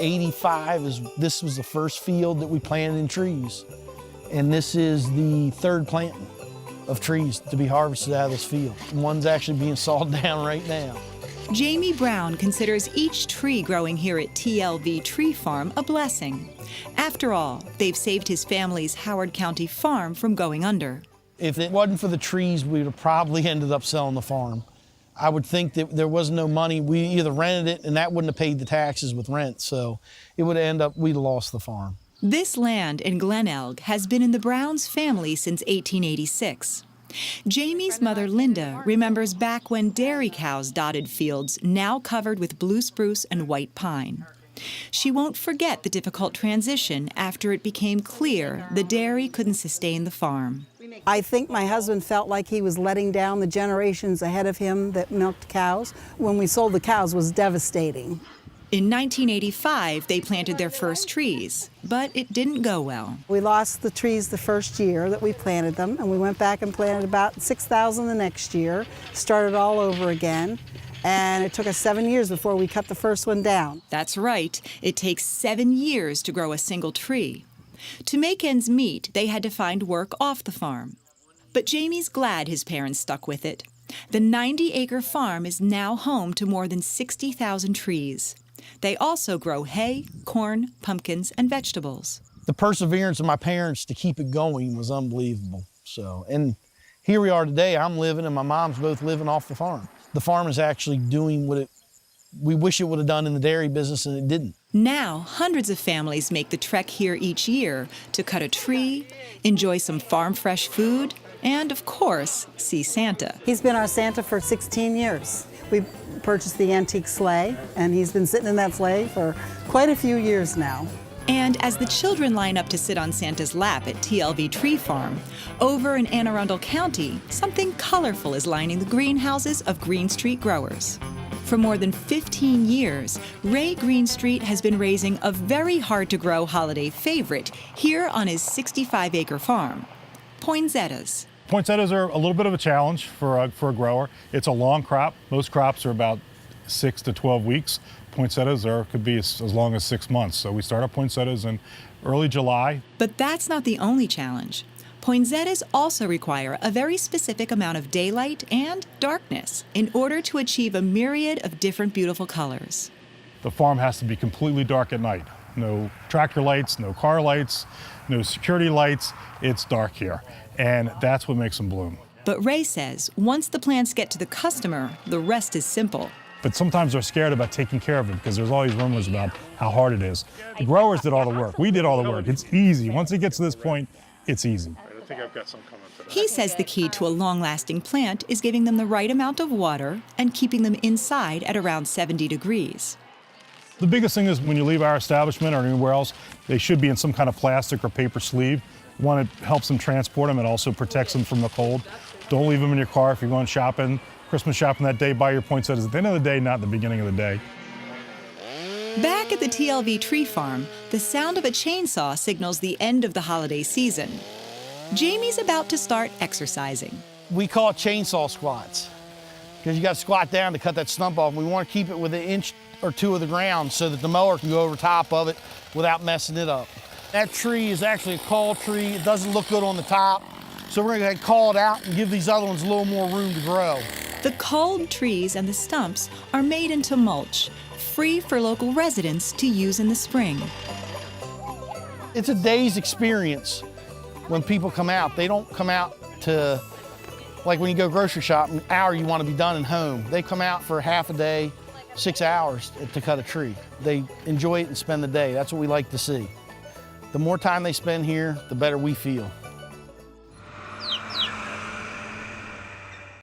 85, this was the first field that we planted in trees. And this is the third planting of trees to be harvested out of this field. One's actually being sawed down right now. Jamie Brown considers each tree growing here at TLV Tree Farm a blessing. After all, they've saved his family's Howard County farm from going under. If it wasn't for the trees, we would have probably ended up selling the farm. I would think that there was no money. We either rented it and that wouldn't have paid the taxes with rent, so it would end up, we'd have lost the farm. This land in Glen Elg has been in the Browns' family since 1886. Jamie's mother, Linda, remembers back when dairy cows dotted fields now covered with blue spruce and white pine. She won't forget the difficult transition after it became clear the dairy couldn't sustain the farm. I think my husband felt like he was letting down the generations ahead of him that milked cows. When we sold the cows, it was devastating. In 1985, they planted their first trees, but it didn't go well. We lost the trees the first year that we planted them, and we went back and planted about 6,000 the next year, started all over again, and it took us 7 years before we cut the first one down. That's right. It takes 7 years to grow a single tree. To make ends meet, they had to find work off the farm. But Jamie's glad his parents stuck with it. The 90-acre farm is now home to more than 60,000 trees. They also grow hay, corn, pumpkins, and vegetables. The perseverance of my parents to keep it going was unbelievable. So, and here we are today. I'm living and my mom's both living off the farm. The farm is actually doing what we wish it would have done in the dairy business, and it didn't. Now, hundreds of families make the trek here each year to cut a tree, enjoy some farm-fresh food, and, of course, see Santa. He's been our Santa for 16 years. We purchased the antique sleigh, and he's been sitting in that sleigh for quite a few years now. And as the children line up to sit on Santa's lap at TLV Tree Farm, over in Anne Arundel County, something colorful is lining the greenhouses of Greenstreet Growers. For more than 15 years, Ray Greenstreet has been raising a very hard-to-grow holiday favorite here on his 65-acre farm, poinsettias. Poinsettias are a little bit of a challenge for a grower. It's a long crop. Most crops are about 6 to 12 weeks. Poinsettias could be as long as 6 months. So we start our poinsettias in early July. But that's not the only challenge. Poinsettias also require a very specific amount of daylight and darkness in order to achieve a myriad of different beautiful colors. The farm has to be completely dark at night. No tractor lights, no car lights, no security lights. It's dark here, and that's what makes them bloom. But Ray says once the plants get to the customer, the rest is simple. But sometimes they're scared about taking care of it because there's all these rumors about how hard it is. The growers did all the work. We did all the work. It's easy. Once it gets to this point, it's easy. I think I've got some coming today. He says the key to a long-lasting plant is giving them the right amount of water and keeping them inside at around 70 degrees. The biggest thing is when you leave our establishment or anywhere else, they should be in some kind of plastic or paper sleeve. One, it helps them transport them. It also protects them from the cold. Don't leave them in your car if you're going shopping, Christmas shopping that day. Buy your poinsettias at the end of the day, not at the beginning of the day. Back at the TLV Tree Farm, the sound of a chainsaw signals the end of the holiday season. Jamie's about to start exercising. We call it chainsaw squats because you got to squat down to cut that stump off. We want to keep it within an inch or two of the ground so that the mower can go over top of it without messing it up. That tree is actually a call tree. It doesn't look good on the top. So we're going to call it out and give these other ones a little more room to grow. The culled trees and the stumps are made into mulch, free for local residents to use in the spring. It's a day's experience when people come out. They don't come out to, like when you go grocery shopping, an hour you want to be done and home. They come out for half a day, 6 hours to cut a tree. They enjoy it and spend the day. That's what we like to see. The more time they spend here, the better we feel.